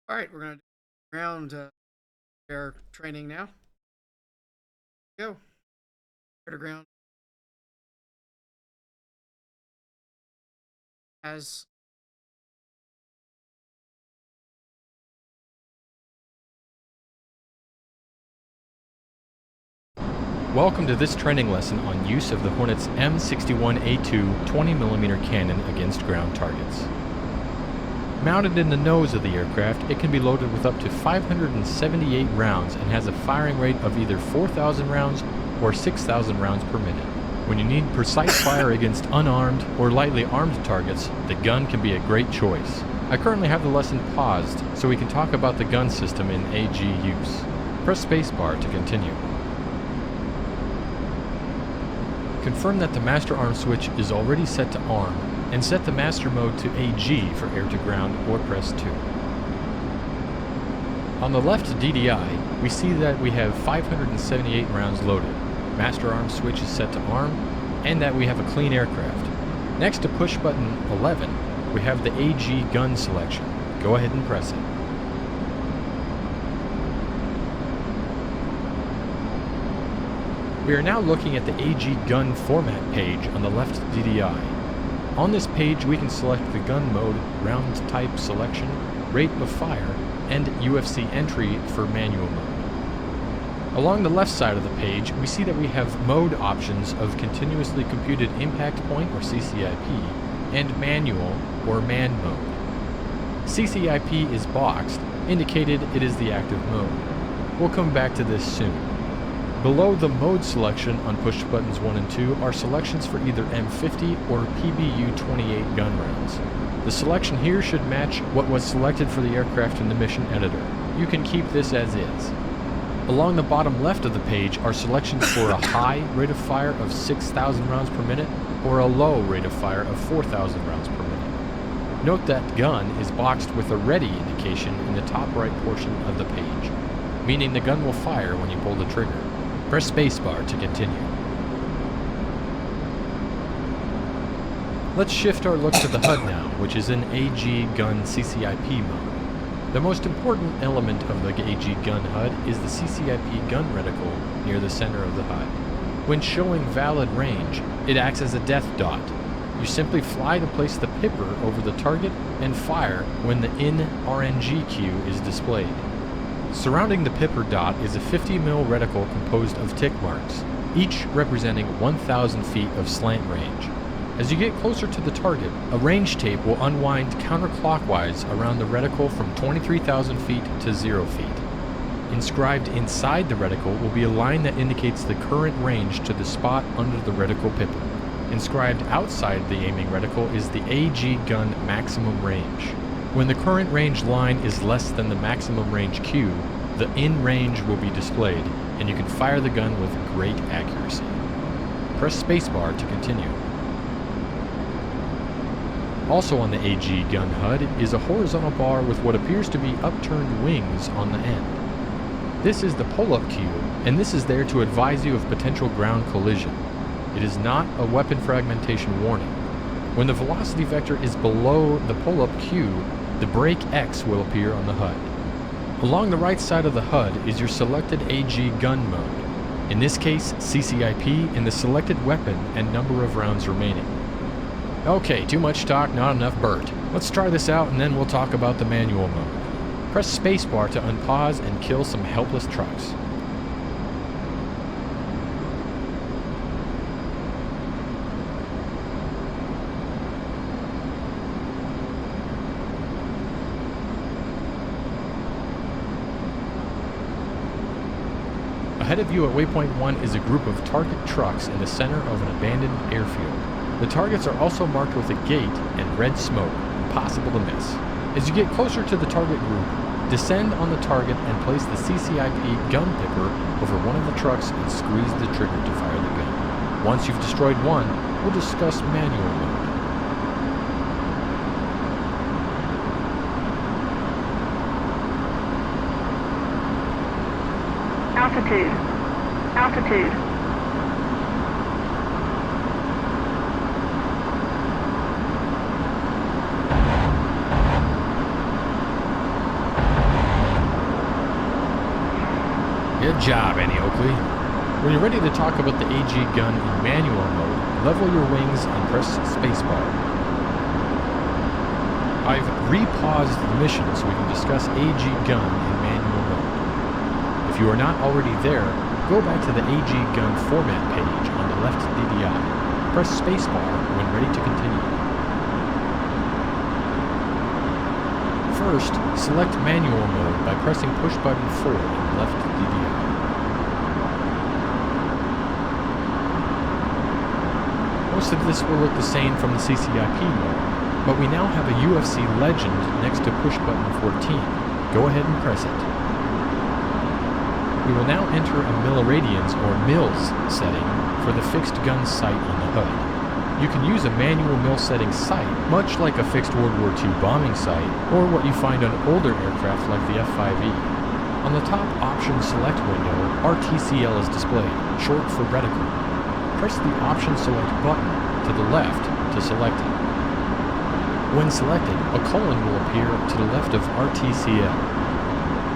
All right, we're going to do ground air training now. Go. Air to ground as Welcome to this training lesson on use of the Hornet's M61A2 20mm cannon against ground targets. Mounted in the nose of the aircraft, it can be loaded with up to 578 rounds and has a firing rate of either 4,000 rounds or 6,000 rounds per minute. When you need precise fire against unarmed or lightly armed targets, the gun can be a great choice. I currently have the lesson paused so we can talk about the gun system in AG use. Press spacebar to continue. Confirm that the master arm switch is already set to arm and set the master mode to AG for air to ground or press 2. On the left DDI, we see that we have 578 rounds loaded, master arm switch is set to arm, and that we have a clean aircraft. Next to push button 11, we have the AG gun selection. Go ahead and press it. We are now looking at the AG gun format page on the left DDI. On this page we can select the gun mode, round type selection, rate of fire, and UFC entry for manual mode. Along the left side of the page we see that we have mode options of continuously computed impact point or CCIP and manual or man mode. CCIP is boxed, indicated it is the active mode. We'll come back to this soon. Below the mode selection on push buttons 1 and 2 are selections for either M50 or PBU-28 gun rounds. The selection here should match what was selected for the aircraft in the mission editor. You can keep this as is. Along the bottom left of the page are selections for a high rate of fire of 6,000 rounds per minute or a low rate of fire of 4,000 rounds per minute. Note that gun is boxed with a ready indication in the top right portion of the page, meaning the gun will fire when you pull the trigger. Press spacebar to continue. Let's shift our look to the HUD now, which is in AG gun CCIP mode. The most important element of the AG gun HUD is the CCIP gun reticle near the center of the HUD. When showing valid range, it acts as a death dot. You simply fly to place the pipper over the target and fire when the in RNG cue is displayed. Surrounding the pipper dot is a 50mm reticle composed of tick marks, each representing 1,000 feet of slant range. As you get closer to the target, a range tape will unwind counterclockwise around the reticle from 23,000 feet to 0 feet. Inscribed inside the reticle will be a line that indicates the current range to the spot under the reticle pipper. Inscribed outside the aiming reticle is the AG gun maximum range. When the current range line is less than the maximum range cue, the in range will be displayed, and you can fire the gun with great accuracy. Press spacebar to continue. Also on the AG gun HUD is a horizontal bar with what appears to be upturned wings on the end. This is the pull-up cue, and this is there to advise you of potential ground collision. It is not a weapon fragmentation warning. When the velocity vector is below the pull-up cue, the brake X will appear on the HUD. Along the right side of the HUD is your selected AG gun mode. In this case, CCIP and the selected weapon and number of rounds remaining. Okay, too much talk, not enough Bert. Let's try this out and then we'll talk about the manual mode. Press spacebar to unpause and kill some helpless trucks. Ahead of you at waypoint 1 is a group of target trucks in the center of an abandoned airfield. The targets are also marked with a gate and red smoke, impossible to miss. As you get closer to the target group, descend on the target and place the CCIP gun pipper over one of the trucks and squeeze the trigger to fire the gun. Once you've destroyed one, we'll discuss manual mode. Altitude. Good job, Annie Oakley. When you're ready to talk about the AG gun in manual mode, level your wings and press spacebar. I've repaused the mission so we can discuss AG gun in manual mode. If you are not already there, go back to the AG gun format page on the left DDI. Press spacebar when ready to continue. First, select manual mode by pressing push button 4 on the left DDI. Most of this will look the same from the CCIP mode, but we now have a UFC legend next to push button 14. Go ahead and press it. We will now enter a milliradians or mils setting for the fixed gun sight on the hood. You can use a manual mil setting sight, much like a fixed World War II bombing sight, or what you find on older aircraft like the F-5E. On the top option select window, RTCL is displayed, short for reticle. Press the option select button to the left to select it. When selected, a colon will appear to the left of RTCL.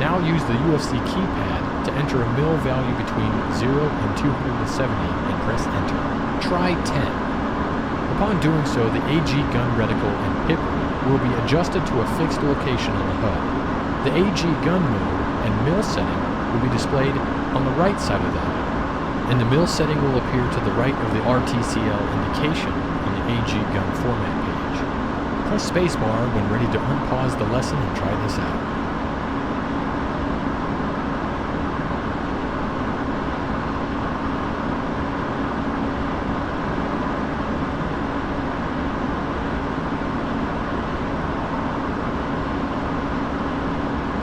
Now use the UFC keypad to enter a mil value between 0 and 270 and press enter. Try 10. Upon doing so, the AG gun reticle and pipper will be adjusted to a fixed location on the HUD. The AG gun mode and mil setting will be displayed on the right side of the HUD, and the mil setting will appear to the right of the RTCL indication on the AG gun format page. Press spacebar when ready to unpause the lesson and try this out.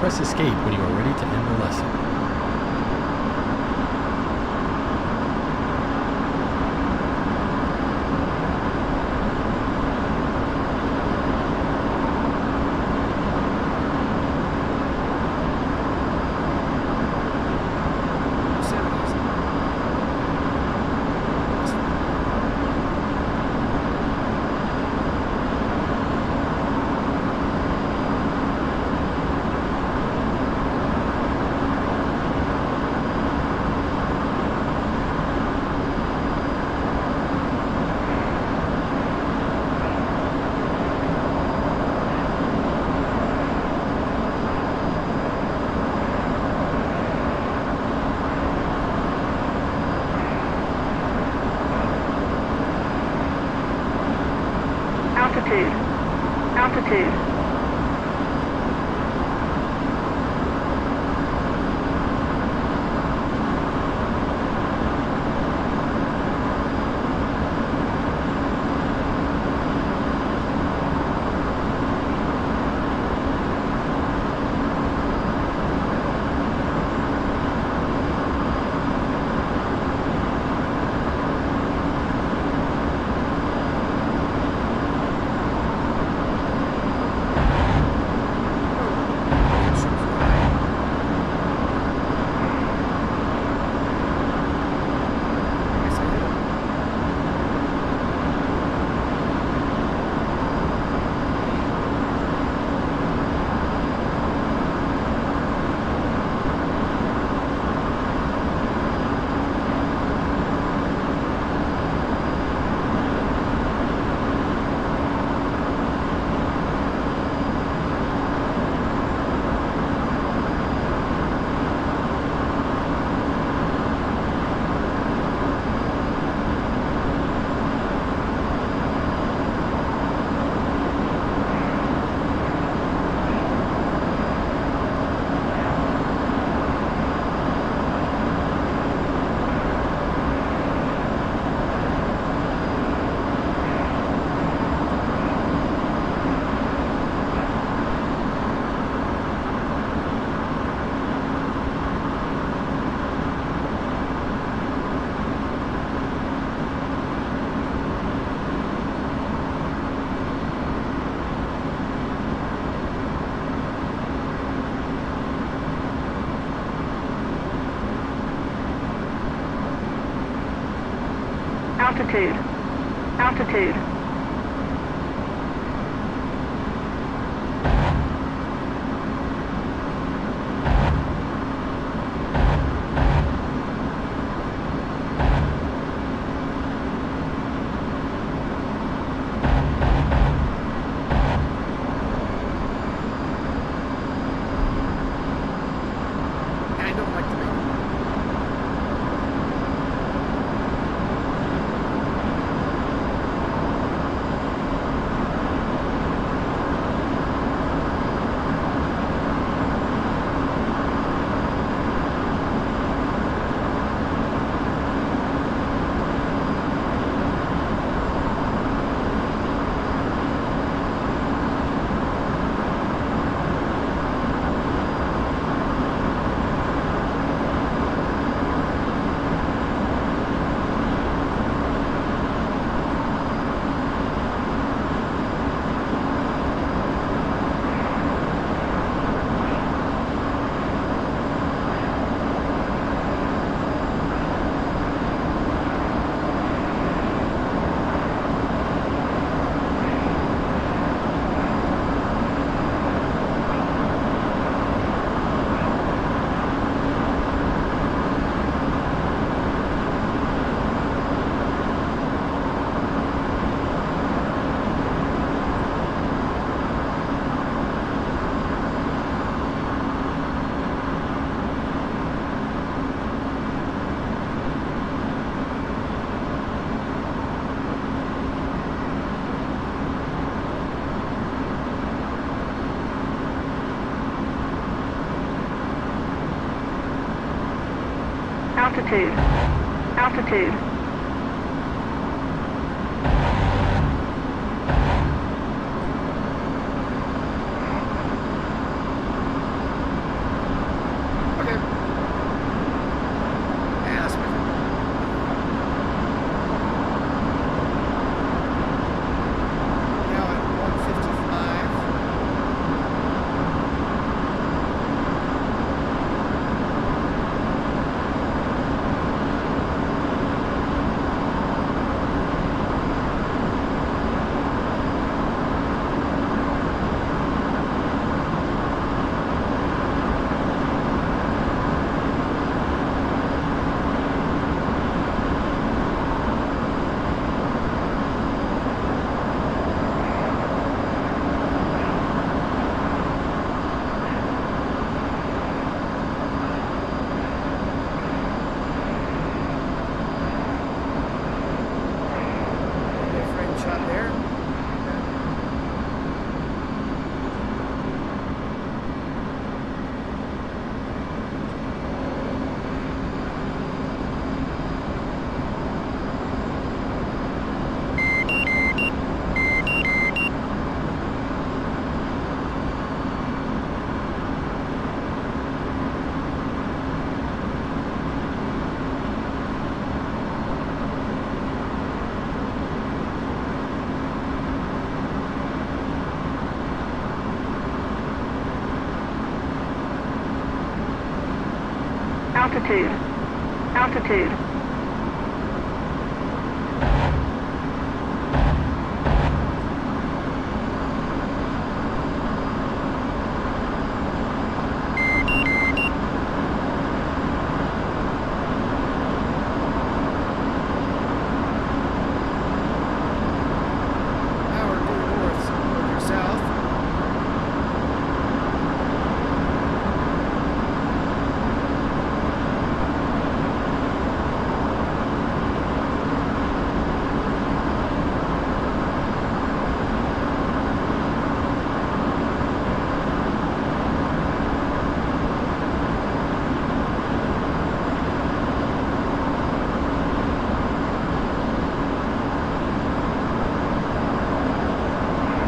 Press escape when you are ready to end the lesson. Altitude. Altitude. Altitude. Altitude. Okay. Yeah, that's perfect. Now at 155. Frame shot there. Altitude. Altitude. Now we're due north, or south.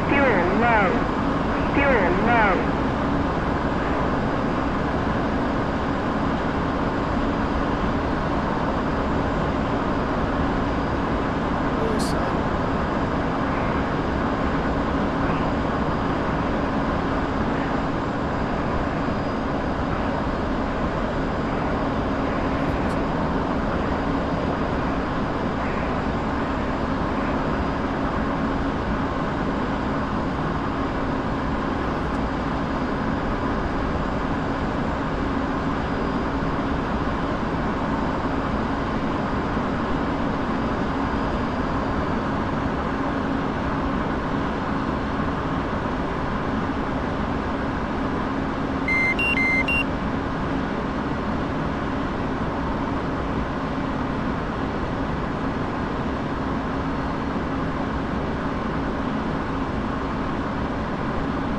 Fuel low. Fuel low. Oh, son.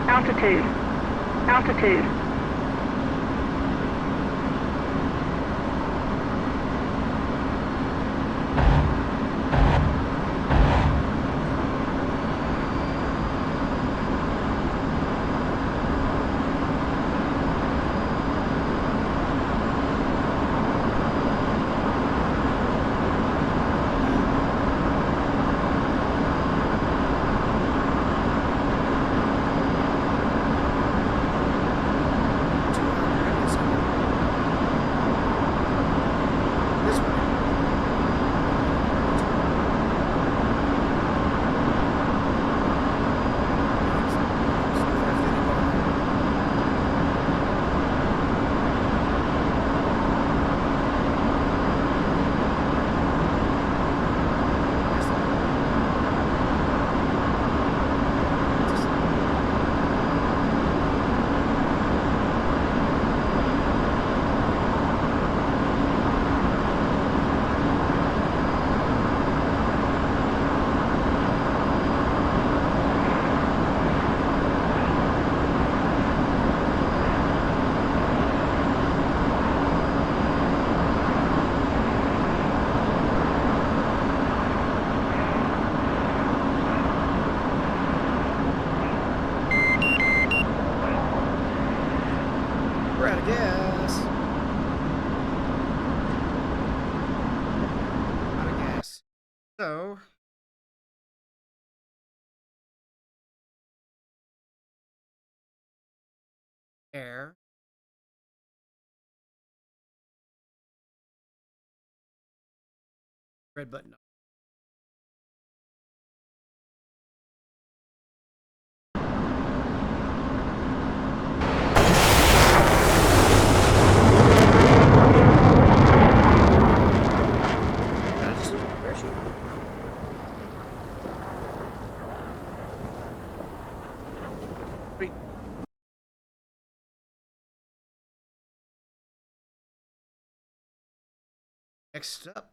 Altitude. Altitude. We're out of gas. Out of gas. So, air. Red button. Sweet. Next up.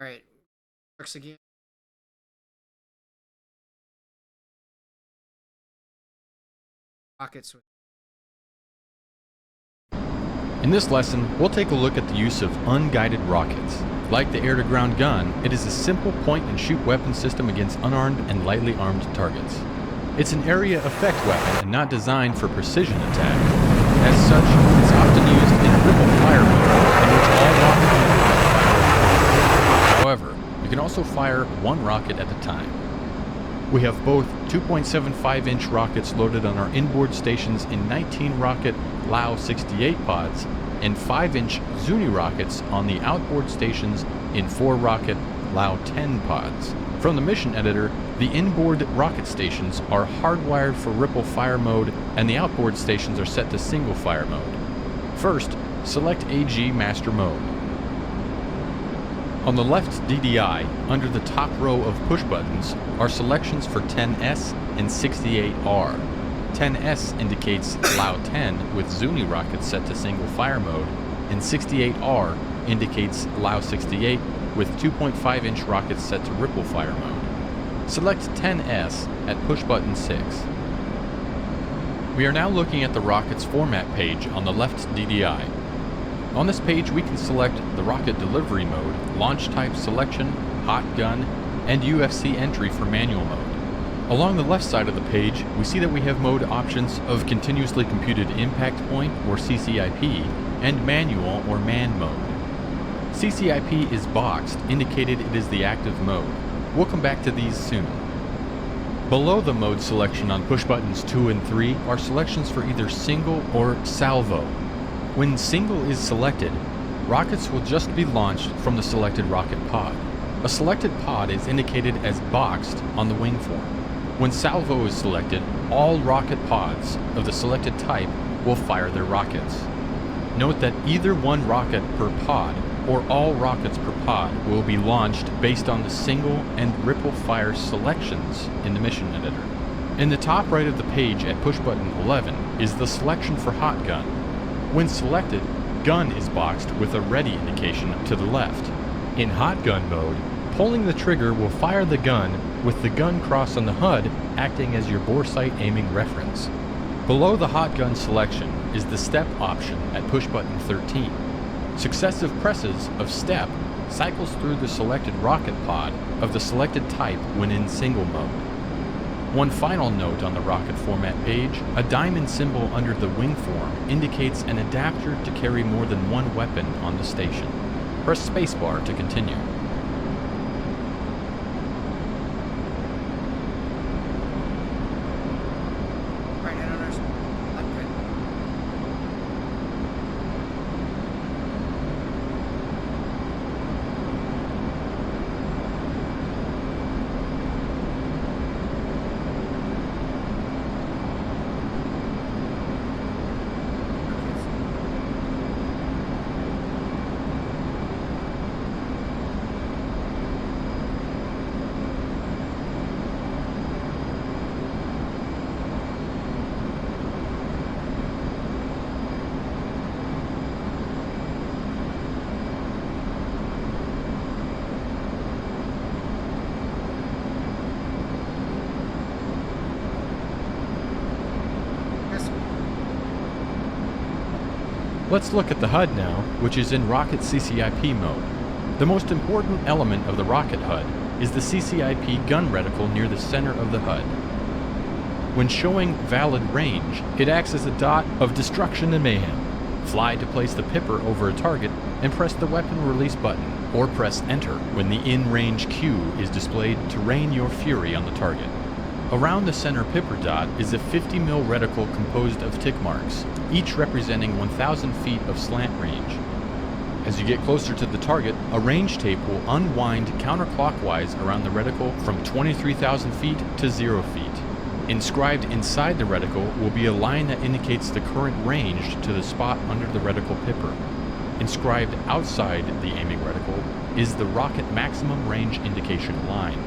All right. Works again. Rockets with. In this lesson, we'll take a look at the use of unguided rockets. Like the air-to-ground gun, it is a simple point-and-shoot weapon system against unarmed and lightly armed targets. It's an area effect weapon and not designed for precision attack. As such, it's often used in a ripple fire mode, in which all rockets can fire. However, you can also fire one rocket at a time. We have both 2.75-inch rockets loaded on our inboard stations in 19-rocket Lao-68 pods and 5-inch Zuni rockets on the outboard stations in 4-rocket Lao-10 pods. From the mission editor, the inboard rocket stations are hardwired for ripple fire mode and the outboard stations are set to single fire mode. First, select AG Master Mode. On the left DDI, under the top row of push buttons, are selections for 10S and 68R. 10S indicates Lao-10 with Zuni rockets set to single fire mode, and 68R indicates Lao-68 with 2.5-inch rockets set to ripple fire mode. Select 10S at push button 6. We are now looking at the rocket's format page on the left DDI. On this page, we can select the rocket delivery mode, launch type selection, hot gun, and UFC entry for manual mode. Along the left side of the page, we see that we have mode options of continuously computed impact point, or CCIP, and manual or man mode. CCIP is boxed, indicated it is the active mode. We'll come back to these soon. Below the mode selection on push buttons 2 and 3 are selections for either single or salvo. When single is selected, rockets will just be launched from the selected rocket pod. A selected pod is indicated as boxed on the wing form. When salvo is selected, all rocket pods of the selected type will fire their rockets. Note that either one rocket per pod or all rockets per pod will be launched based on the single and ripple fire selections in the mission editor. In the top right of the page at push button 11 is the selection for hot gun. When selected, gun is boxed with a ready indication to the left. In hot gun mode, pulling the trigger will fire the gun with the gun cross on the HUD acting as your bore sight aiming reference. Below the hot gun selection is the step option at push button 13. Successive presses of step cycles through the selected rocket pod of the selected type when in single mode. One final note on the rocket format page, a diamond symbol under the wing form indicates an adapter to carry more than one weapon on the station. Press spacebar to continue. Right, I don't understand. Okay. Yes. Let's look at the HUD now, which is in rocket CCIP mode. The most important element of the rocket HUD is the CCIP gun reticle near the center of the HUD. When showing valid range, it acts as a dot of destruction and mayhem. Fly to place the pipper over a target and press the weapon release button, or press enter when the in-range cue is displayed to rain your fury on the target. Around the center pipper dot is a 50 mil reticle composed of tick marks, each representing 1,000 feet of slant range. As you get closer to the target, a range tape will unwind counterclockwise around the reticle from 23,000 feet to 0 feet. Inscribed inside the reticle will be a line that indicates the current range to the spot under the reticle pipper. Inscribed outside the aiming reticle is the rocket maximum range indication line.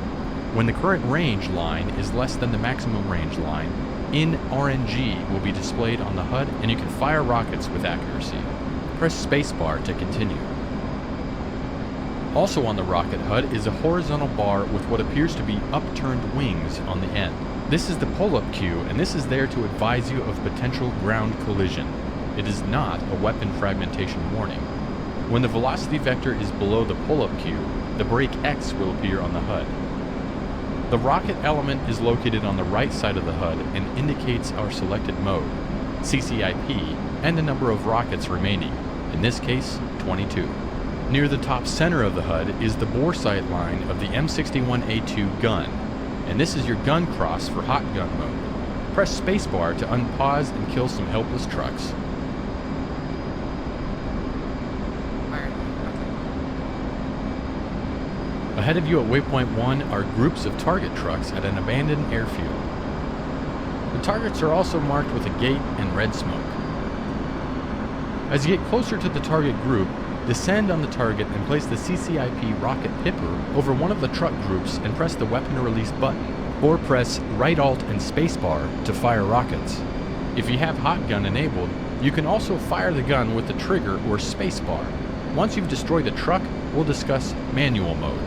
When the current range line is less than the maximum range line, in RNG will be displayed on the HUD and you can fire rockets with accuracy. Press spacebar to continue. Also on the rocket HUD is a horizontal bar with what appears to be upturned wings on the end. This is the pull-up cue, and this is there to advise you of potential ground collision. It is not a weapon fragmentation warning. When the velocity vector is below the pull-up cue, the brake X will appear on the HUD. The rocket element is located on the right side of the HUD and indicates our selected mode, CCIP, and the number of rockets remaining, in this case, 22. Near the top center of the HUD is the bore sight line of the M61A2 gun, and this is your gun cross for hot gun mode. Press spacebar to unpause and kill some helpless trucks. Alright. Okay. Ahead of you at waypoint 1 are groups of target trucks at an abandoned airfield. The targets are also marked with a gate and red smoke. As you get closer to the target group, descend on the target and place the CCIP rocket pipper over one of the truck groups and press the weapon release button, or press right alt and spacebar to fire rockets. If you have hot gun enabled, you can also fire the gun with the trigger or spacebar. Once you've destroyed the truck, we'll discuss manual mode.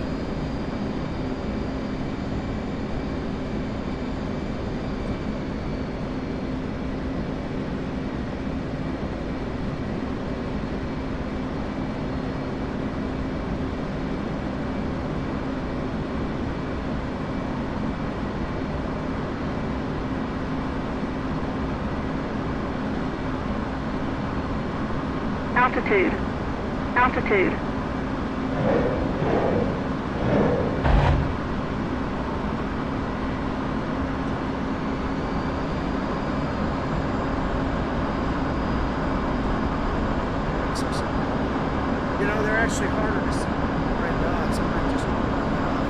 Altitude. Altitude. You know, they're actually harder to see. Red dots. I might just run that off.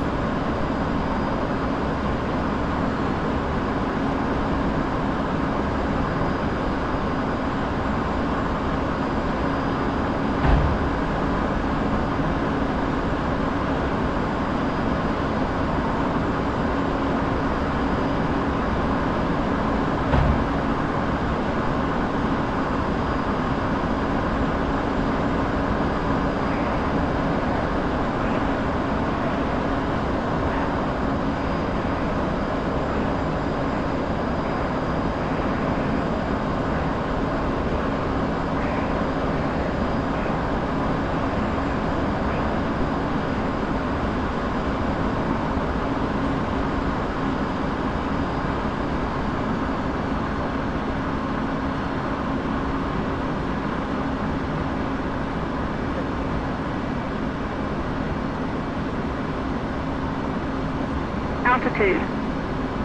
Altitude.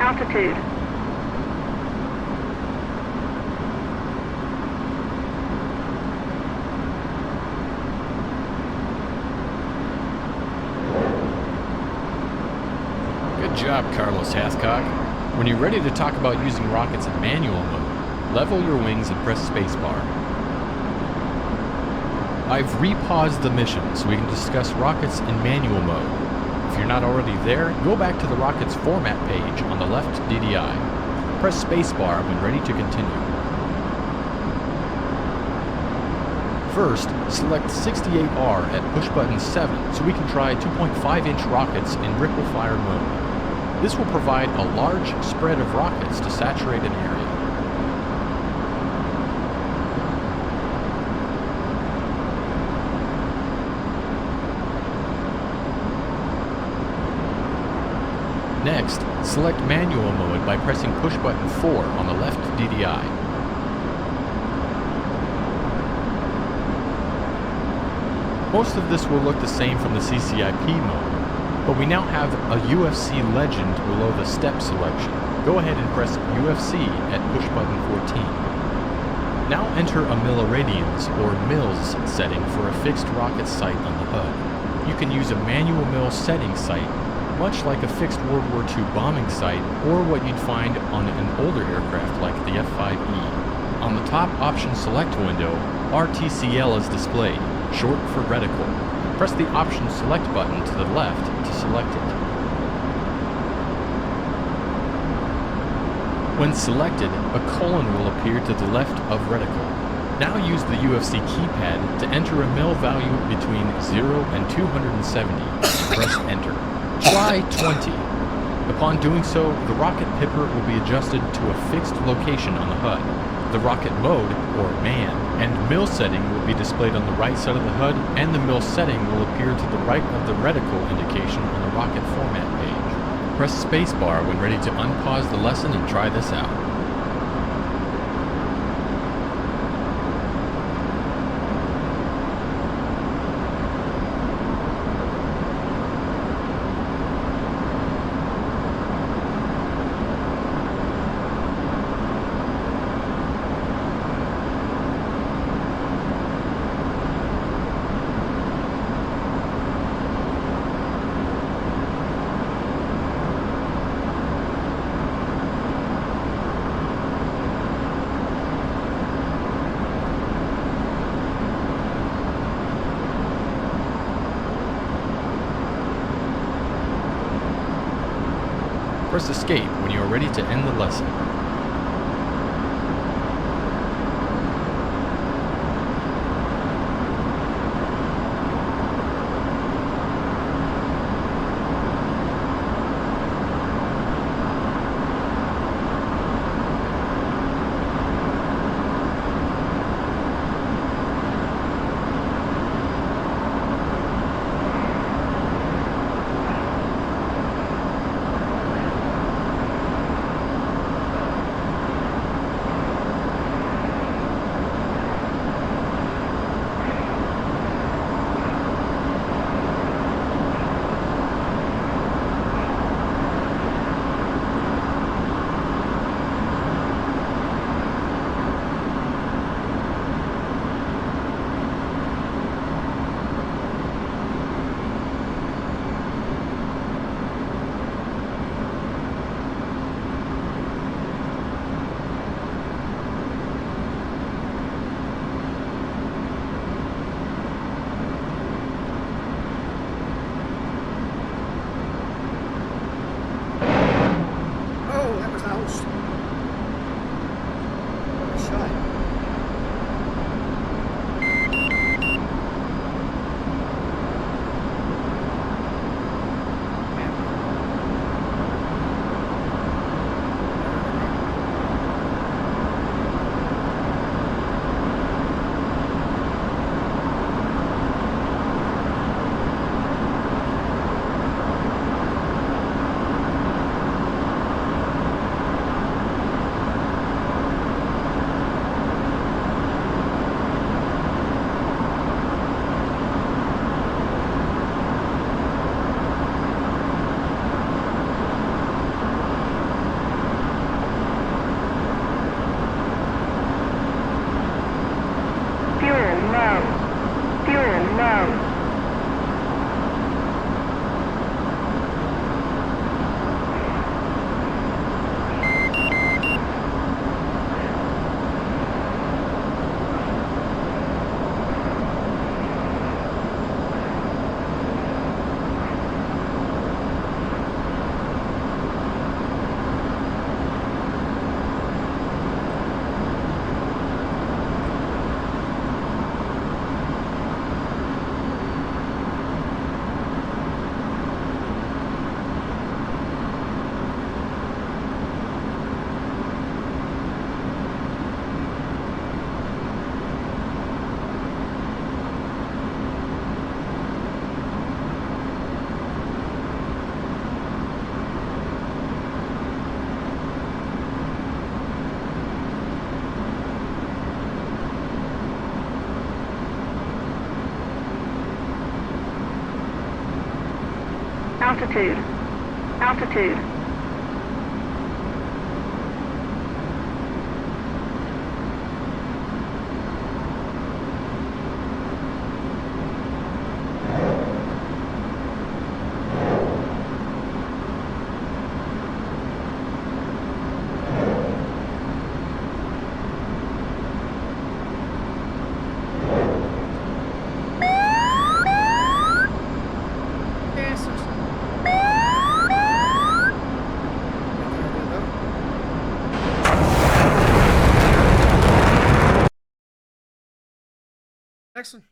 Altitude. Good job, Carlos Hathcock. When you're ready to talk about using rockets in manual mode, level your wings and press spacebar. I've repaused the mission so we can discuss rockets in manual mode. If you're not already there, go back to the rockets format page on the left DDI. Press spacebar when ready to continue. First, select 68R at push button 7 so we can try 2.5-inch rockets in ripple fire mode. This will provide a large spread of rockets to saturate an area. Next, select manual mode by pressing push button 4 on the left DDI. Most of this will look the same from the CCIP mode, but we now have a UFC legend below the step selection. Go ahead and press UFC at push button 14. Now enter a milliradians or mils setting for a fixed rocket sight on the HUD. You can use a manual mil setting sight, much like a fixed World War II bombing site or what you'd find on an older aircraft like the F-5E. On the top option select window, RTCL is displayed, short for reticle. Press the option select button to the left to select it. When selected, a colon will appear to the left of reticle. Now use the UFC keypad to enter a mil value between 0 and 270. Press enter. Try 20. Upon doing so, the rocket pipper will be adjusted to a fixed location on the HUD. The rocket mode, or man, and mil setting will be displayed on the right side of the HUD, and the mil setting will appear to the right of the reticle indication on the rocket format page. Press spacebar when ready to unpause the lesson and try this out. Press escape when you are ready to end the lesson. Altitude. Altitude. Yes, sir. Next one.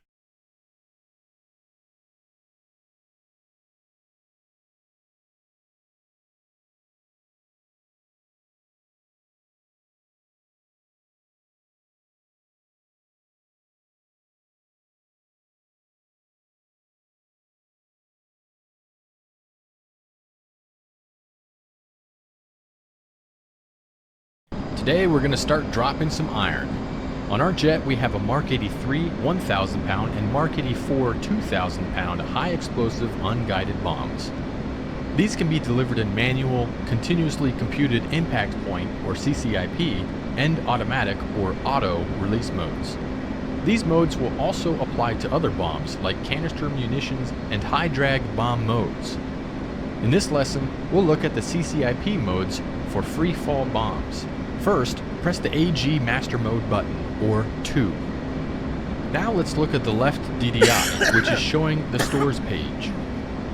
Today we're going to start dropping some iron. On our jet we have a Mark 83 1,000 pound and Mark 84 2,000 pound high explosive unguided bombs. These can be delivered in manual, continuously computed impact point or CCIP and automatic or auto release modes. These modes will also apply to other bombs like canister munitions and high drag bomb modes. In this lesson we'll look at the CCIP modes for free fall bombs. First, press the AG Master Mode button, or 2. Now let's look at the left DDI, which is showing the stores page.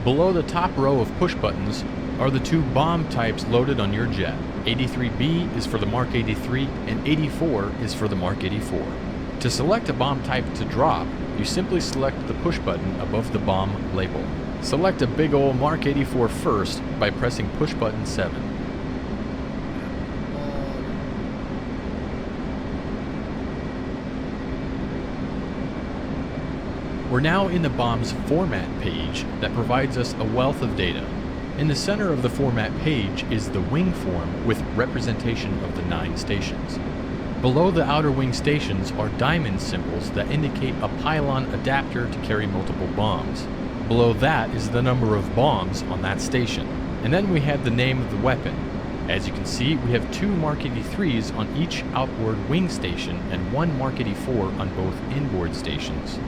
Below the top row of push buttons are the two bomb types loaded on your jet. 83B is for the Mark 83 and 84 is for the Mark 84. To select a bomb type to drop, you simply select the push button above the bomb label. Select a big ol' Mark 84 first by pressing push button 7. We're now in the bomb's format page that provides us a wealth of data. In the center of the format page is the wing form with representation of the 9 stations. Below the outer wing stations are diamond symbols that indicate a pylon adapter to carry multiple bombs. Below that is the number of bombs on that station. And then we have the name of the weapon. As you can see, we have 2 Mark 83s on each outboard wing station and 1 Mark 84 on both inboard stations.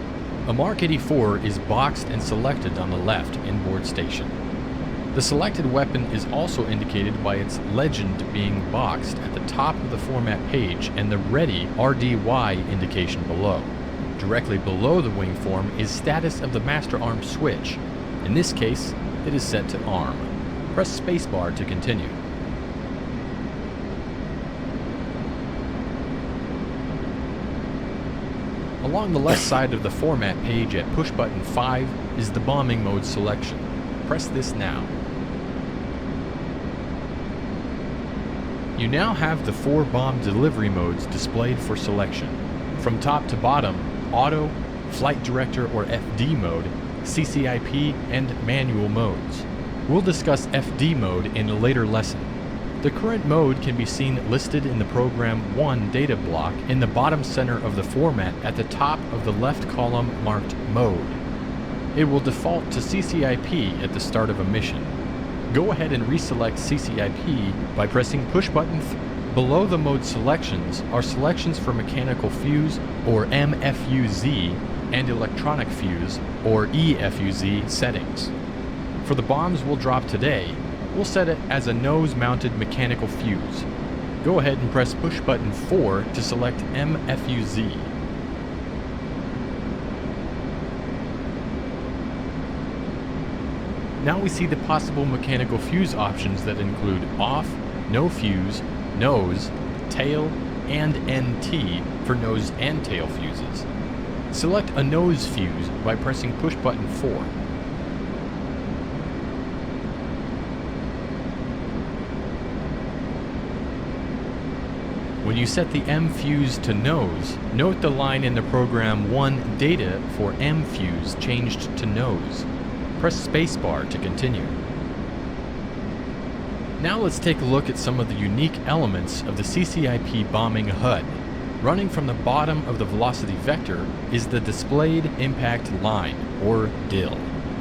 A Mark 84 is boxed and selected on the left inboard station. The selected weapon is also indicated by its legend being boxed at the top of the format page and the ready RDY indication below. Directly below the wing form is status of the master arm switch. In this case, it is set to arm. Press spacebar to continue. Along the left side of the format page at push button 5 is the bombing mode selection. Press this now. You now have the 4 bomb delivery modes displayed for selection. From top to bottom, auto, flight director or FD mode, CCIP, and manual modes. We'll discuss FD mode in a later lesson. The current mode can be seen listed in the Program 1 data block in the bottom center of the format at the top of the left column marked Mode. It will default to CCIP at the start of a mission. Go ahead and reselect CCIP by pressing push button 3. Below the mode selections are selections for mechanical fuse or MFUZ and electronic fuse or EFUZ settings. For the bombs we'll drop today, we'll set it as a nose-mounted mechanical fuse. Go ahead and press push button 4 to select MFUZ. Now we see the possible mechanical fuse options that include off, no fuse, nose, tail, and NT for nose and tail fuses. Select a nose fuse by pressing push button 4. When you set the M fuse to nose, note the line in the Program 1 data for M fuse changed to nose. Press spacebar to continue. Now let's take a look at some of the unique elements of the CCIP bombing HUD. Running from the bottom of the velocity vector is the displayed impact line, or DIL.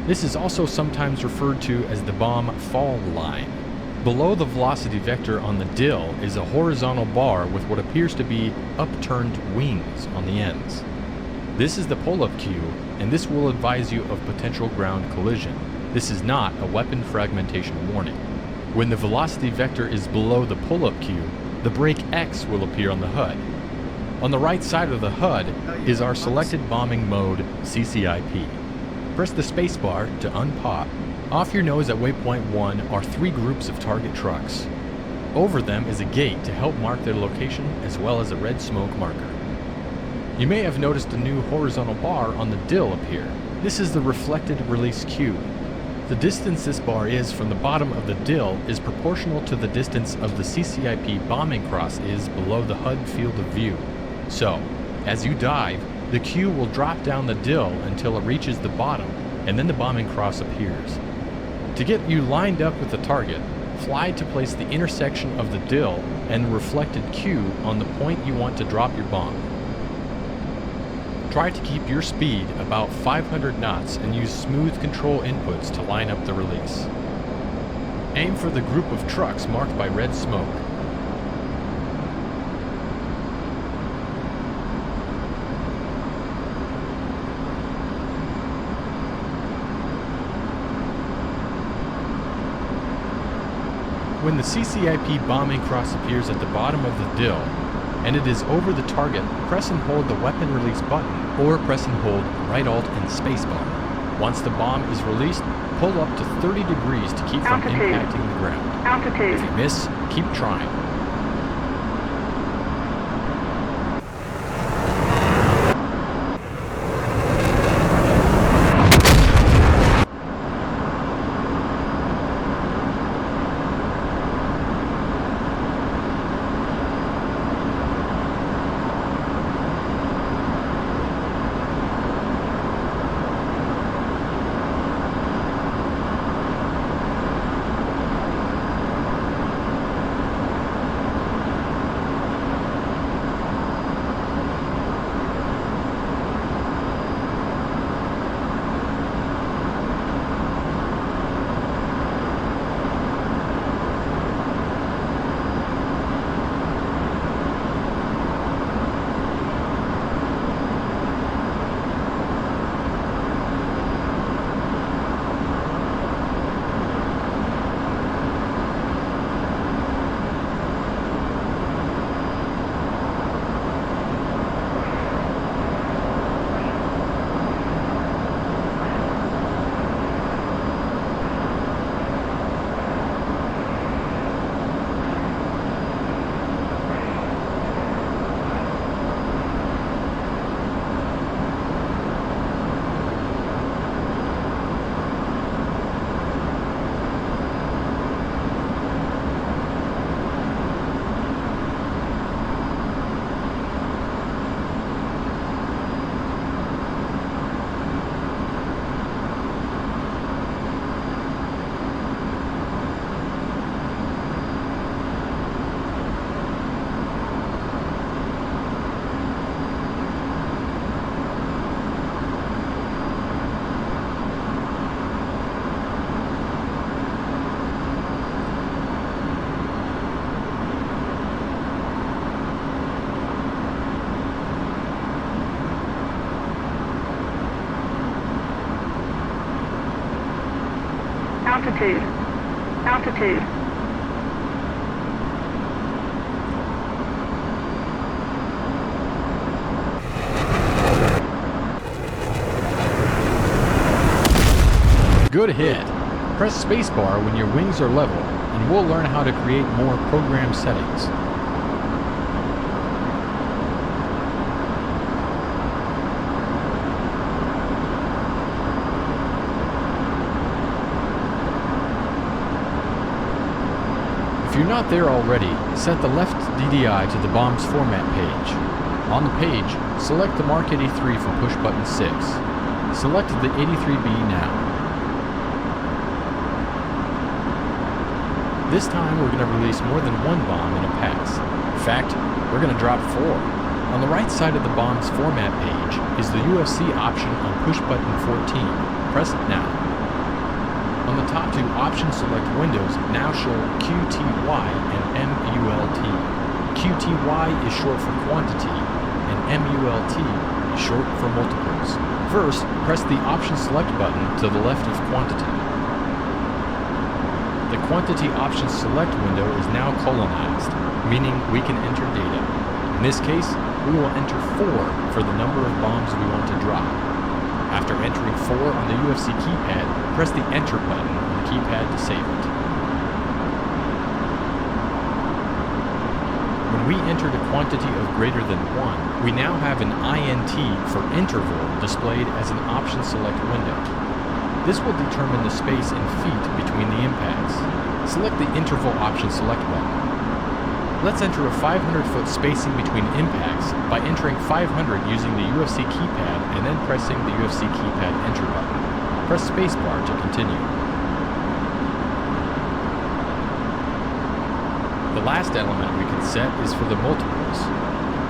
This is also sometimes referred to as the bomb fall line. Below the velocity vector on the dill is a horizontal bar with what appears to be upturned wings on the ends. This is the pull-up cue, and this will advise you of potential ground collision. This is not a weapon fragmentation warning. When the velocity vector is below the pull-up cue, the brake X will appear on the HUD. On the right side of the HUD is our selected bombing mode CCIP. Press the spacebar to unpop. Off your nose at waypoint 1 are 3 groups of target trucks. Over them is a gate to help mark their location as well as a red smoke marker. You may have noticed a new horizontal bar on the dill appear. This is the reflected release cue. The distance this bar is from the bottom of the dill is proportional to the distance of the CCIP bombing cross is below the HUD field of view. So, as you dive, the cue will drop down the dill until it reaches the bottom, and then the bombing cross appears. To get you lined up with the target, fly to place the intersection of the dill and the reflected cue on the point you want to drop your bomb. Try to keep your speed about 500 knots and use smooth control inputs to line up the release. Aim for the group of trucks marked by red smoke. When the CCIP bombing cross appears at the bottom of the dill, and it is over the target, press and hold the weapon release button, or press and hold right alt and spacebar. Once the bomb is released, pull up to 30 degrees to keep from impacting the ground. Altitude. If you miss, keep trying. Altitude. Altitude. Good hit. Press spacebar when your wings are level, and we'll learn how to create more program settings. If you're not there already, set the left DDI to the bomb's format page. On the page, select the Mark 83 from push button 6. Select the 83B now. This time we're going to release more than one bomb in a pass. In fact, we're going to drop 4. On the right side of the bomb's format page is the UFC option on push button 14. Press it now. the top two option select windows now show QTY and MULT. QTY is short for quantity, and MULT is short for multiples. First, press the option select button to the left of quantity. The quantity option select window is now colonized, meaning we can enter data. In this case, we will enter 4 for the number of bombs we want to drop. After entering 4 on the UFC keypad, press the Enter button on the keypad to save it. When we entered a quantity of greater than 1, we now have an INT for interval displayed as an option select window. This will determine the space in feet between the impacts. Select the interval option select button. Let's enter a 500-foot spacing between impacts by entering 500 using the UFC keypad and then pressing the UFC keypad Enter button. Press spacebar to continue. The last element we can set is for the multiples.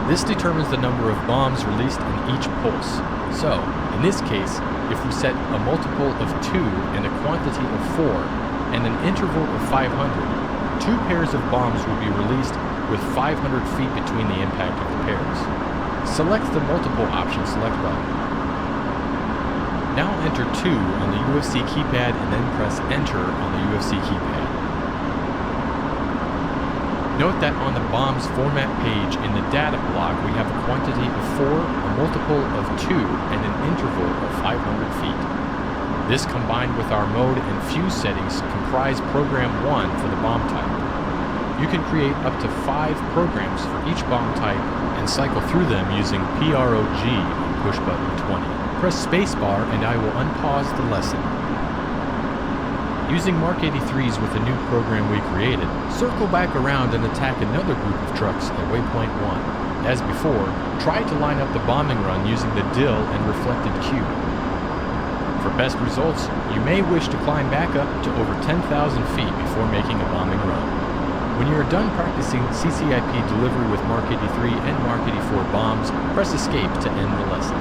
This determines the number of bombs released in each pulse. So, in this case, if we set a multiple of 2 and a quantity of 4 and an interval of 500, 2 pairs of bombs will be released with 500 feet between the impact of the pairs. Select the multiple option select button. Now enter 2 on the UFC keypad and then press Enter on the UFC keypad. Note that on the bombs format page in the data block we have a quantity of 4, a multiple of 2, and an interval of 500 feet. This combined with our mode and fuse settings comprise program 1 for the bomb type. You can create up to 5 programs for each bomb type and cycle through them using PROG on push button 20. Press spacebar and I will unpause the lesson. Using Mark 83s with the new program we created, circle back around and attack another group of trucks at waypoint 1. As before, try to line up the bombing run using the dill and reflected cube. For best results, you may wish to climb back up to over 10,000 feet before making a bombing run. When you are done practicing CCIP delivery with Mark 83 and Mark 84 bombs, press Escape to end the lesson.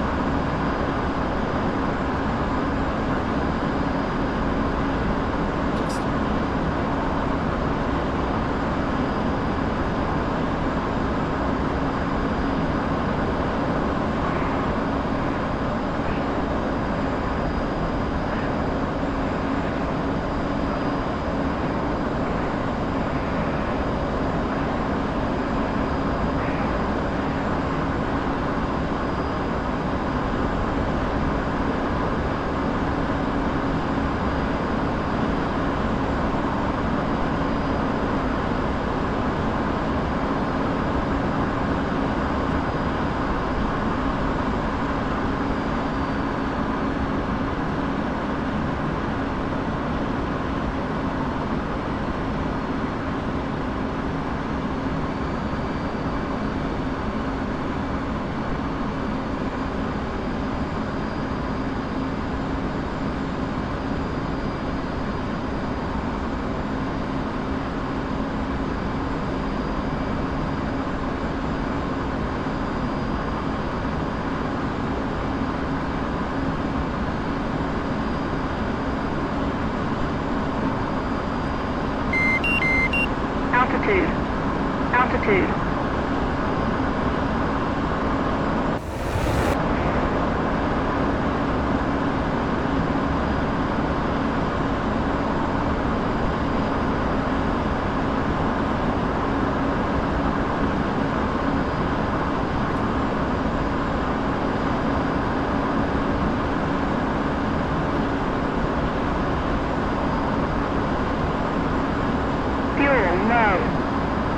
Altitude.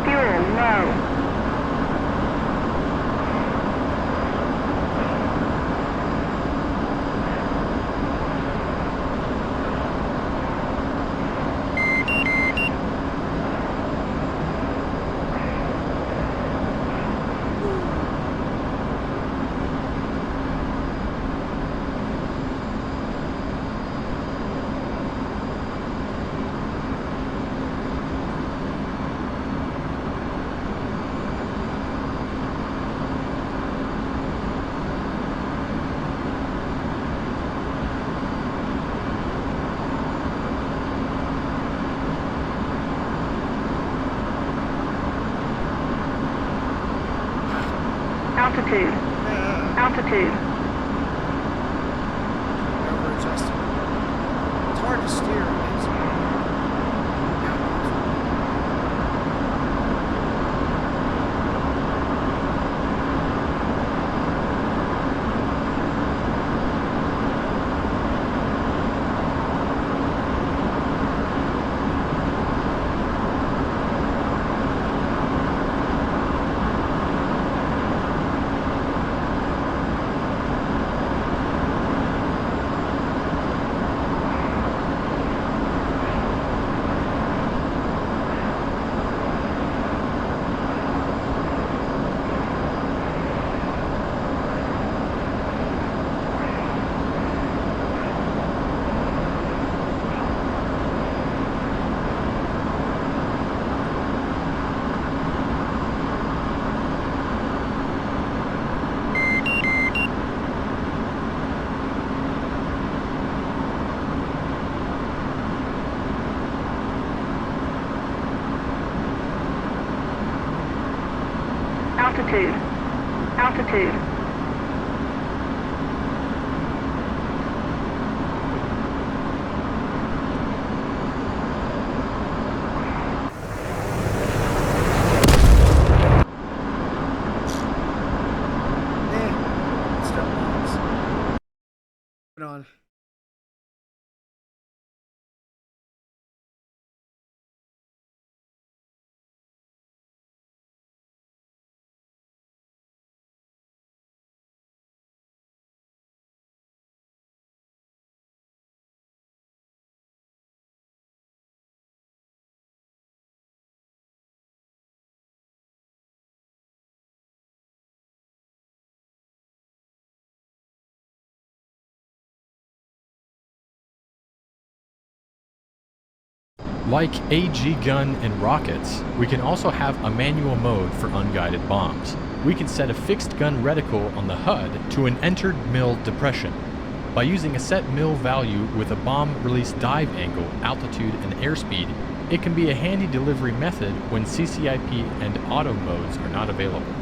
Fuel low. Altitude. Altitude. Over adjusting. It's hard to steer in these mountains. Altitude. Altitude. It's still bombs. Put on. Like A2G gun and rockets, we can also have a manual mode for unguided bombs. We can set a fixed gun reticle on the HUD to an entered mill depression. By using a set mill value with a bomb release dive angle, altitude, and airspeed, it can be a handy delivery method when CCIP and auto modes are not available.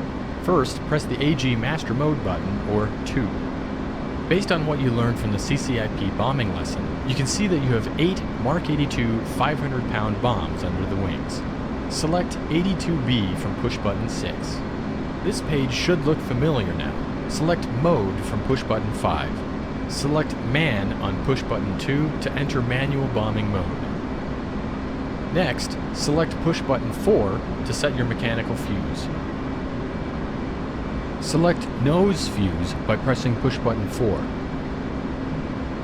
First, press the AG Master Mode button, or 2. Based on what you learned from the CCIP bombing lesson, you can see that you have 8 Mark 82 500-pound bombs under the wings. Select 82B from push button 6. This page should look familiar now. Select Mode from push button 5. Select Man on push button 2 to enter manual bombing mode. Next, select push button 4 to set your mechanical fuse. Select Nose Fuse by pressing push button 4.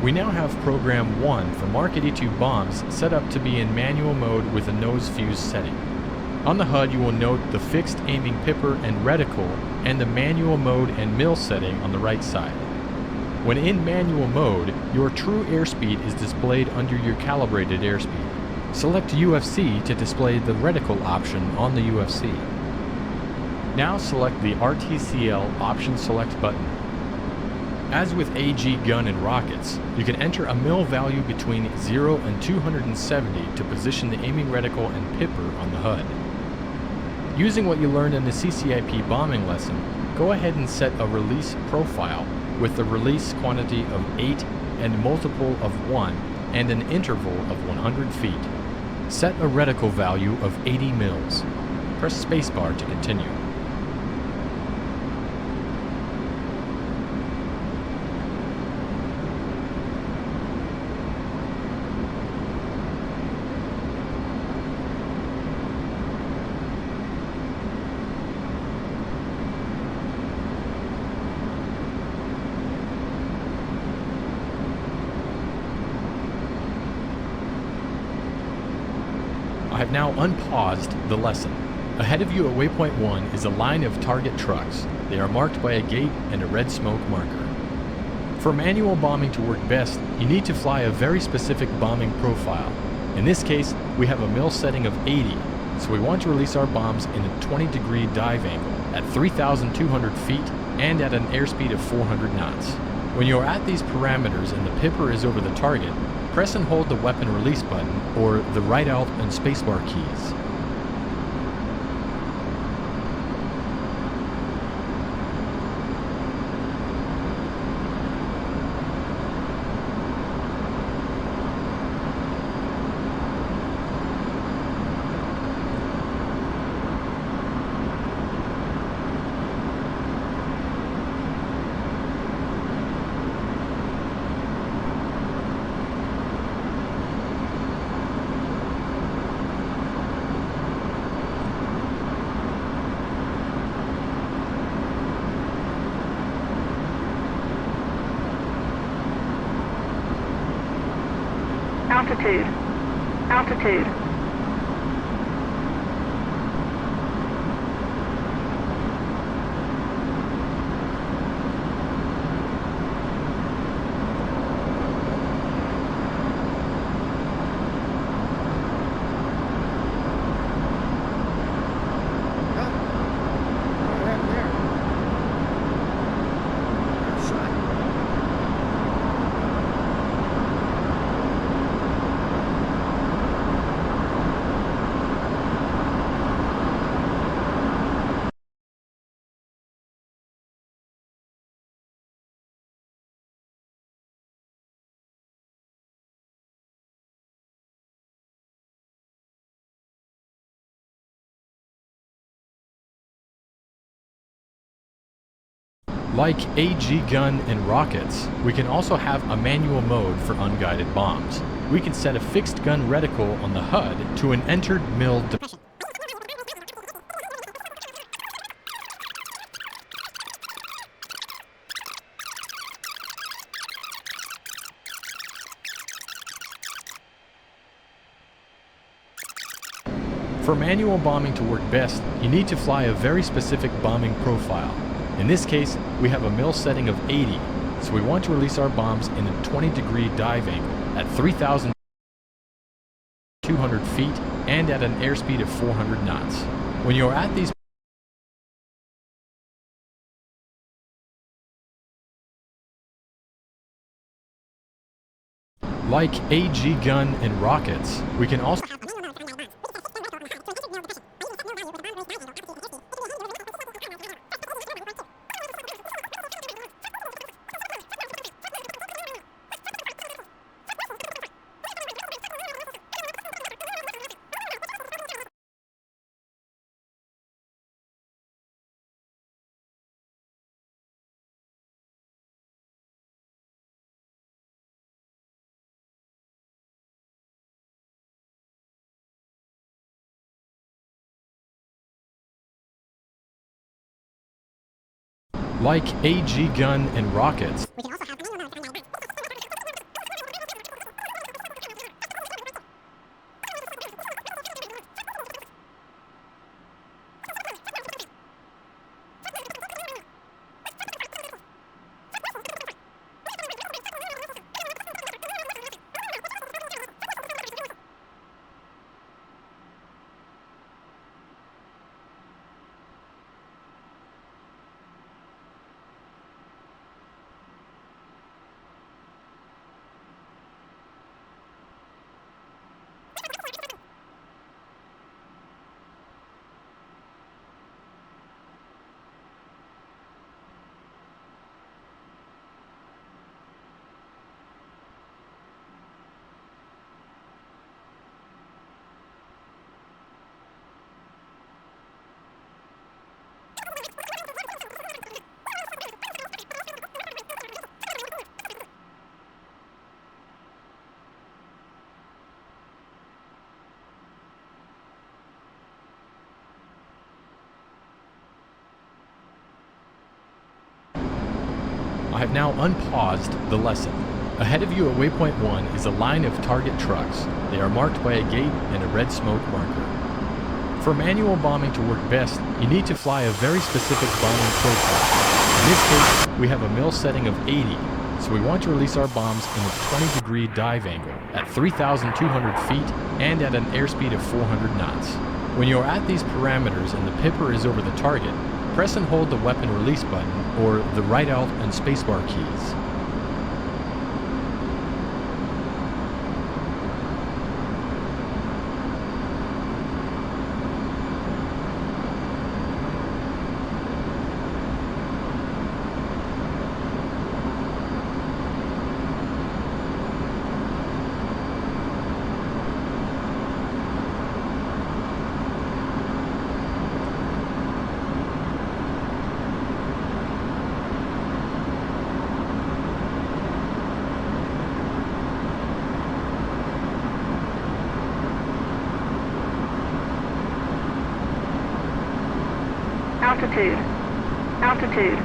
We now have program 1 for Mark 82 bombs set up to be in manual mode with a nose fuse setting. On the HUD you will note the fixed aiming pipper and reticle and the manual mode and mill setting on the right side. When in manual mode, your true airspeed is displayed under your calibrated airspeed. Select UFC to display the reticle option on the UFC. Now select the RTCL Option Select button. As with AG gun and rockets, you can enter a mill value between 0 and 270 to position the aiming reticle and pipper on the HUD. Using what you learned in the CCIP bombing lesson, go ahead and set a release profile with the release quantity of 8 and multiple of 1 and an interval of 100 feet. Set a reticle value of 80 mils. Press spacebar to continue. I have now unpaused the lesson. Ahead of you at waypoint 1 is a line of target trucks. They are marked by a gate and a red smoke marker. For manual bombing to work best, you need to fly a very specific bombing profile. In this case, we have a mill setting of 80, so we want to release our bombs in a 20-degree dive angle at 3,200 feet and at an airspeed of 400 knots. When you are at these parameters and the pipper is over the target, press and hold the weapon release button or the right alt and spacebar keys. Altitude. Altitude. Well, what happened there? Got shot. Like AG gun and rockets, we can also have a manual mode for unguided bombs. We can set a fixed gun reticle on the HUD to an entered mill depression. For manual bombing to work best, you need to fly a very specific bombing profile. In this case, we have a mill setting of 80, so we want to release our bombs in a 20-degree dive angle at 3,200 feet and at an airspeed of 400 knots. When you're at these like AG gun and rockets, we can also like AG gun and rockets. I have now unpaused the lesson. Ahead of you at waypoint 1 is a line of target trucks. They are marked by a gate and a red smoke marker. For manual bombing to work best, you need to fly a very specific bombing profile. In this case, we have a mill setting of 80, so we want to release our bombs in a 20-degree dive angle at 3,200 feet and at an airspeed of 400 knots. When you're at these parameters and the pipper is over the target, press and hold the weapon release button or the right alt and spacebar keys. Altitude. Altitude.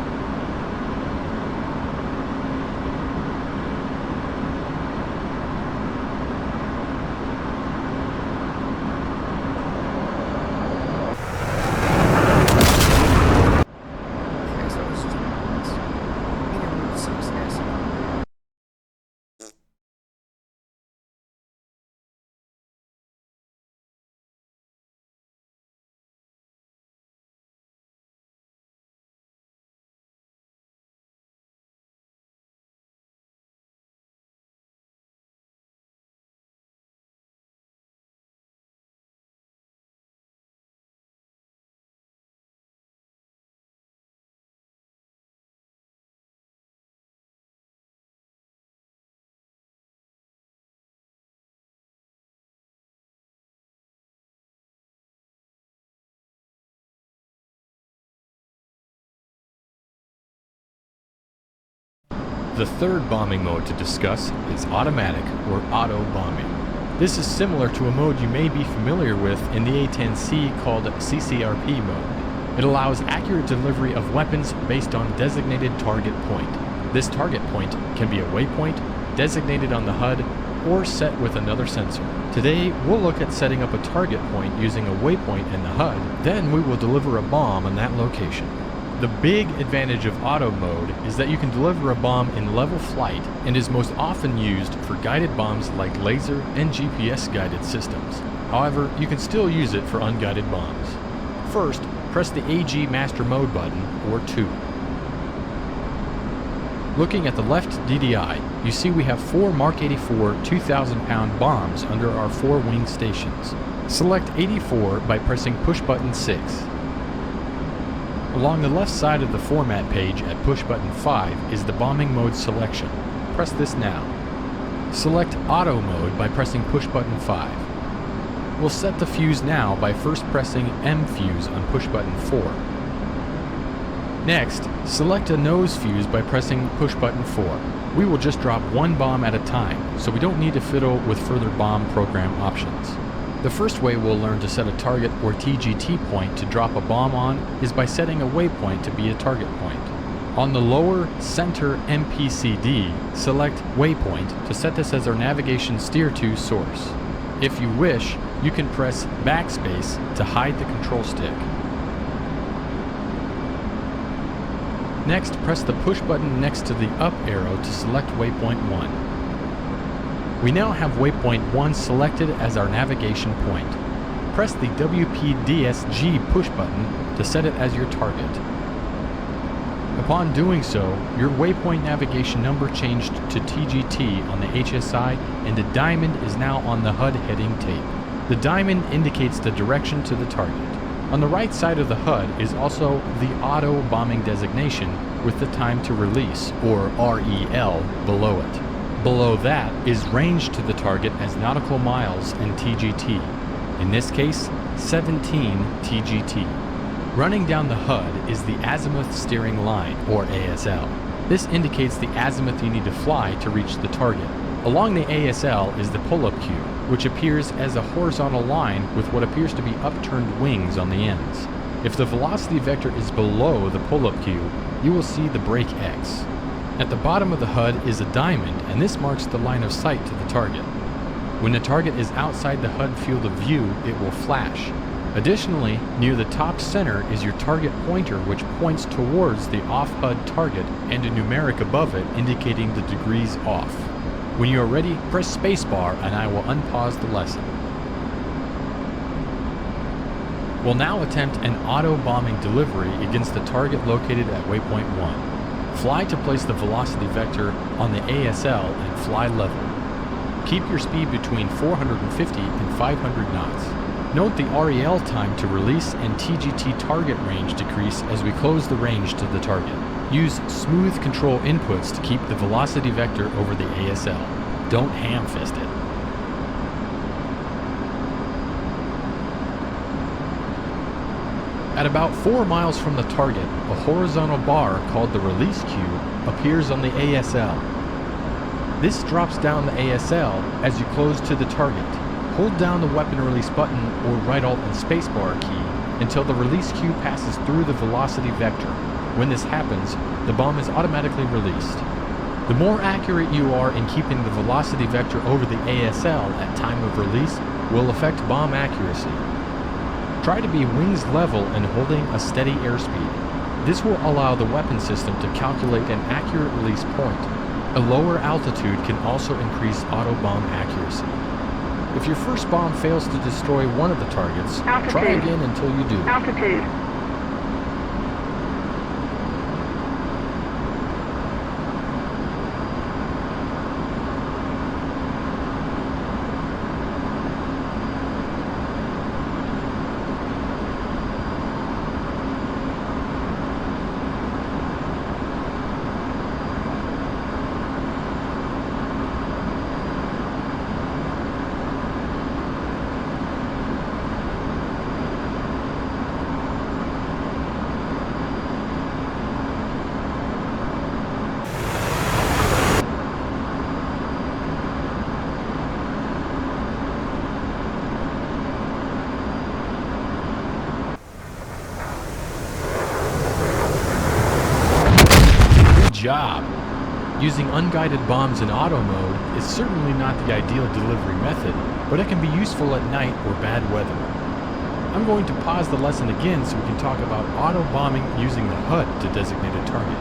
The third bombing mode to discuss is automatic or auto bombing. This is similar to a mode you may be familiar with in the A10C called CCRP mode. It allows accurate delivery of weapons based on designated target point. This target point can be a waypoint, designated on the HUD, or set with another sensor. Today, we'll look at setting up a target point using a waypoint in the HUD, then we will deliver a bomb on that location. The big advantage of auto mode is that you can deliver a bomb in level flight and is most often used for guided bombs like laser and GPS guided systems. However, you can still use it for unguided bombs. First, press the AG Master Mode button, or 2. Looking at the left DDI, you see we have 4 Mark 84 2,000-pound bombs under our 4 wing stations. Select 84 by pressing push button 6. Along the left side of the format page at push button 5 is the bombing mode selection. Press this now. Select auto mode by pressing push button 5. We'll set the fuse now by first pressing M fuse on push button 4. Next, select a nose fuse by pressing push button 4. We will just drop 1 bomb at a time, so we don't need to fiddle with further bomb program options. The first way we'll learn to set a target or TGT point to drop a bomb on is by setting a waypoint to be a target point. On the lower center MPCD, select Waypoint to set this as our navigation steer to source. If you wish, you can press backspace to hide the control stick. Next, press the push button next to the up arrow to select Waypoint 1. We now have Waypoint 1 selected as our navigation point. Press the WPDSG push button to set it as your target. Upon doing so, your waypoint navigation number changed to TGT on the HSI and a diamond is now on the HUD heading tape. The diamond indicates the direction to the target. On the right side of the HUD is also the auto bombing designation with the time to release, or REL, below it. Below that is range to the target as nautical miles and TGT. In this case, 17 TGT. Running down the HUD is the azimuth steering line, or ASL. This indicates the azimuth you need to fly to reach the target. Along the ASL is the pull-up cue, which appears as a horizontal line with what appears to be upturned wings on the ends. If the velocity vector is below the pull-up cue, you will see the brake X. At the bottom of the HUD is a diamond, and this marks the line of sight to the target. When the target is outside the HUD field of view, it will flash. Additionally, near the top center is your target pointer, which points towards the off-HUD target, and a numeric above it indicating the degrees off. When you are ready, press spacebar and I will unpause the lesson. We'll now attempt an auto bombing delivery against the target located at waypoint 1. Fly to place the velocity vector on the ASL and fly level. Keep your speed between 450 and 500 knots. Note the REL time to release and TGT target range decrease as we close the range to the target. Use smooth control inputs to keep the velocity vector over the ASL. Don't ham-fist it. At about 4 miles from the target, a horizontal bar called the release cue appears on the ASL. This drops down the ASL as you close to the target. Hold down the weapon release button or right alt and spacebar key until the release cue passes through the velocity vector. When this happens, the bomb is automatically released. The more accurate you are in keeping the velocity vector over the ASL at time of release will affect bomb accuracy. Try to be wings level and holding a steady airspeed. This will allow the weapon system to calculate an accurate release point. A lower altitude can also increase auto bomb accuracy. If your first bomb fails to destroy one of the targets, try again until you do. Altitude. job. Using unguided bombs in auto mode is certainly not the ideal delivery method, but it can be useful at night or bad weather. I'm going to pause the lesson again so we can talk about auto bombing using the HUD to designate a target.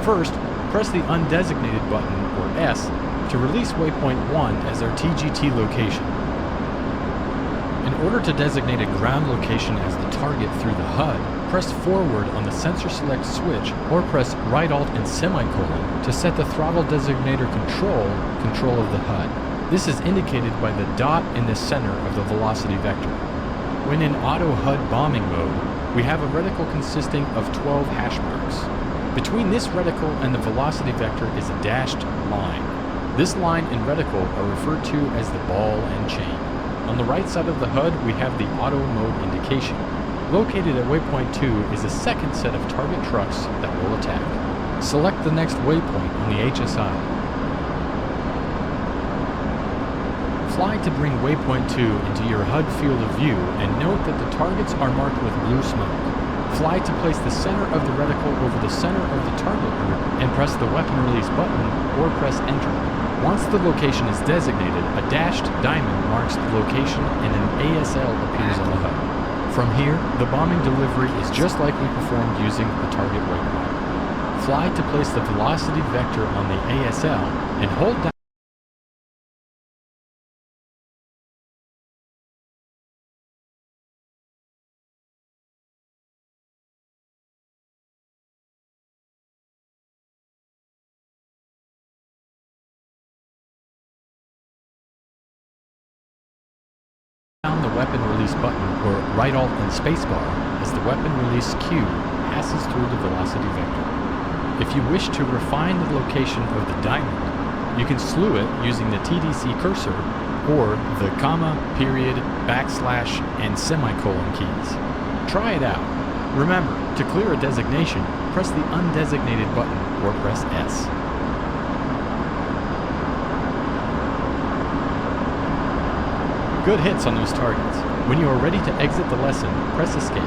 First, press the undesignated button, or S, to release waypoint 1 as our TGT location. In order to designate a ground location as the target through the HUD, press forward on the sensor select switch or press right alt and semicolon to set the throttle designator control of the HUD. This is indicated by the dot in the center of the velocity vector. When in auto HUD bombing mode, we have a reticle consisting of 12 hash marks. Between this reticle and the velocity vector is a dashed line. This line and reticle are referred to as the ball and chain. On the right side of the HUD, we have the auto mode indication. Located at waypoint 2 is a second set of target trucks that will attack. Select the next waypoint on the HSI. Fly to bring waypoint 2 into your HUD field of view and note that the targets are marked with blue smoke. Fly to place the center of the reticle over the center of the target group and press the weapon release button or press enter. Once the location is designated, a dashed diamond marks the location and an ASL appears on the HUD. From here, the bombing delivery is just like we performed using the target waypoint. Fly to place the velocity vector on the ASL and hold down the weapon release button or right alt and spacebar as the weapon release cue passes through the velocity vector. If you wish to refine the location of the diamond, you can slew it using the TDC cursor or the comma, period, backslash, and semicolon keys. Try it out. Remember, to clear a designation, press the undesignated button or press S. Good hits on those targets. When you are ready to exit the lesson, press escape.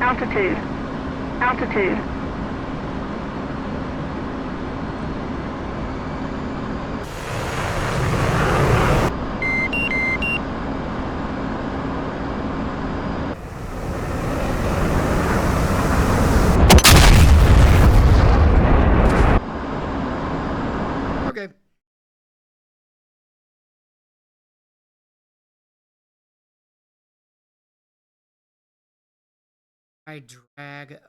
Altitude. Altitude. Okay. I drag.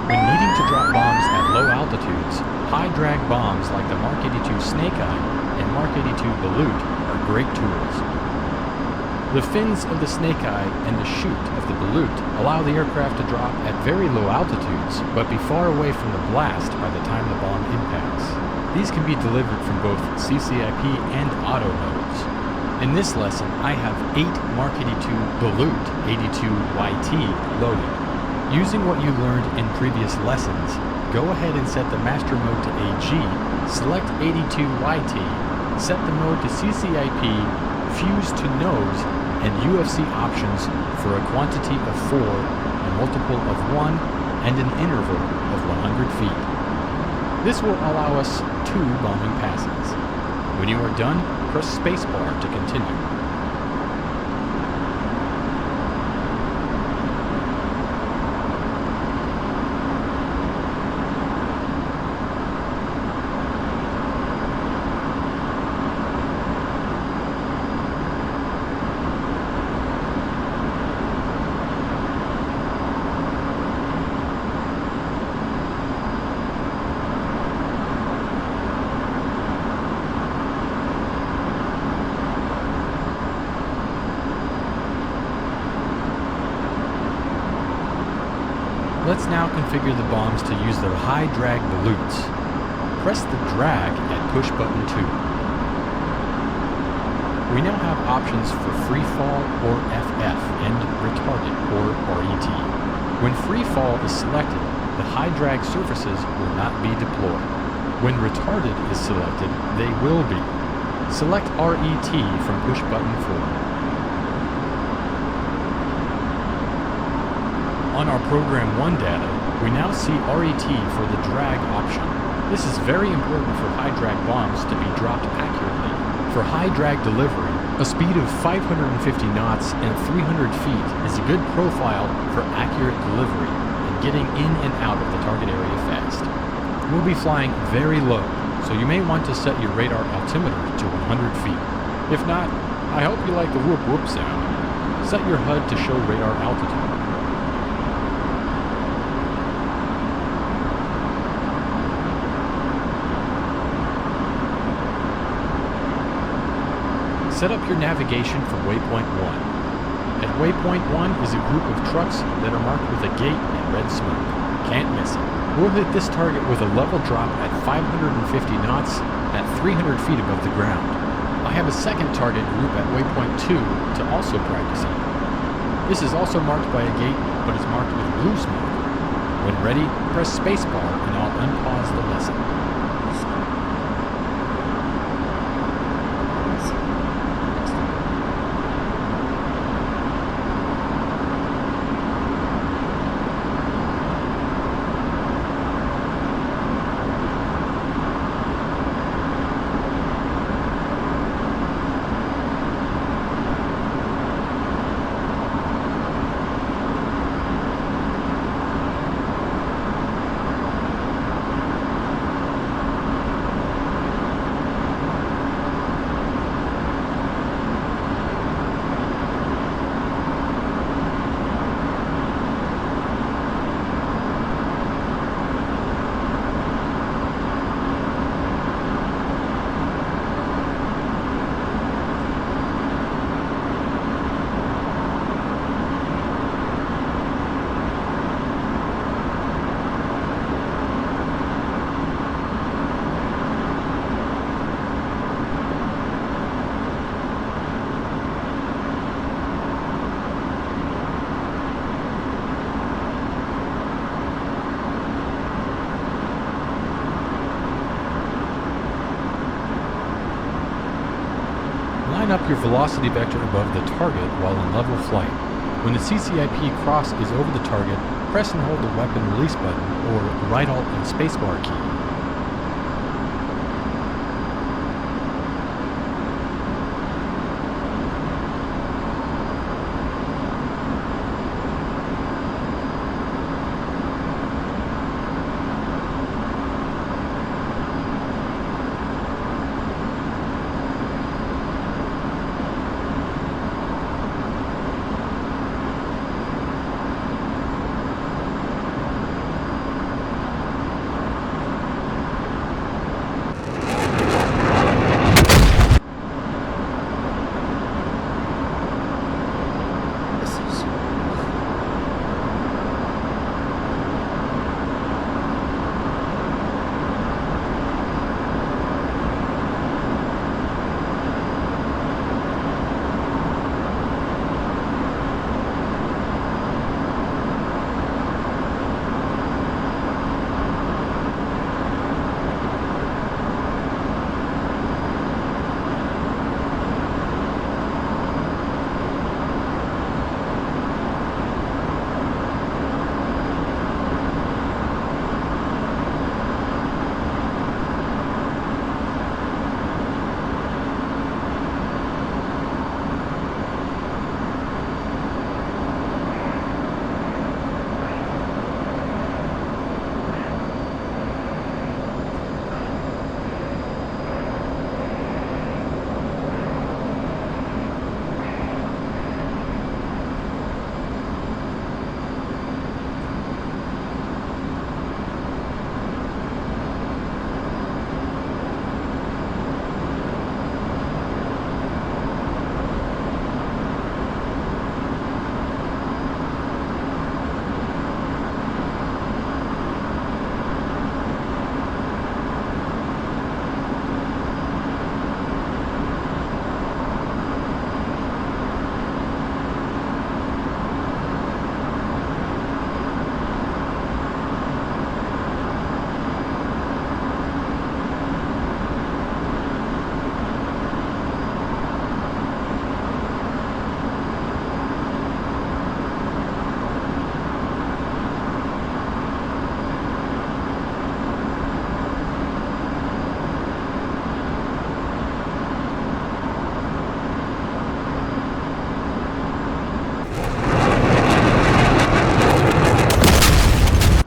When needing to drop bombs at low altitudes, high-drag bombs like the Mark 82 Snake Eye and Mark 82 Balut are great tools. The fins of the Snake Eye and the chute of the Balut allow the aircraft to drop at very low altitudes, but be far away from the blast by the time the bomb impacts. These can be delivered from both CCIP and auto modes. In this lesson, I have 8 Mark 82 Balut 82YT loaded. Using what you learned in previous lessons, go ahead and set the master mode to AG, select 82YT, set the mode to CCIP, fuse to nose, and UFC options for a quantity of 4, a multiple of 1, and an interval of 100 feet. This will allow us 2 bombing passes. When you are done, press spacebar to continue. Let's now configure the bombs to use their high drag balloons. Press the drag at push button 2. We now have options for free fall or FF and retarded or RET. When free fall is selected, the high drag surfaces will not be deployed. When retarded is selected, they will be. Select RET from push button 4. On our Program 1 data, we now see RET for the drag option. This is very important for high drag bombs to be dropped accurately. For high drag delivery, a speed of 550 knots and 300 feet is a good profile for accurate delivery and getting in and out of the target area fast. We'll be flying very low, so you may want to set your radar altimeter to 100 feet. If not, I hope you like the whoop whoop sound. Set your HUD to show radar altitude. Set up your navigation for waypoint 1. At waypoint 1 is a group of trucks that are marked with a gate and red smoke. Can't miss it. We'll hit this target with a level drop at 550 knots at 300 feet above the ground. I have a second target group at waypoint 2 to also practice on. This is also marked by a gate, but is marked with blue smoke. When ready, press spacebar and I'll unpause the lesson. your velocity vector above the target while in level flight. When the CCIP cross is over the target, press and hold the weapon release button or right alt and spacebar key.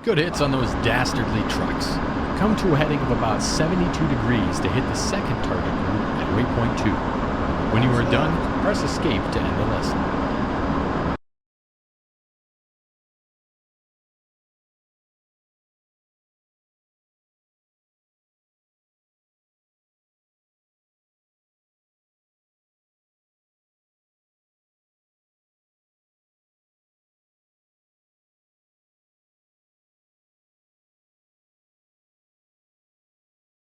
Good hits on those dastardly trucks. Come to a heading of about 72 degrees to hit the second target group at waypoint 2. When you are done, press escape to end the lesson.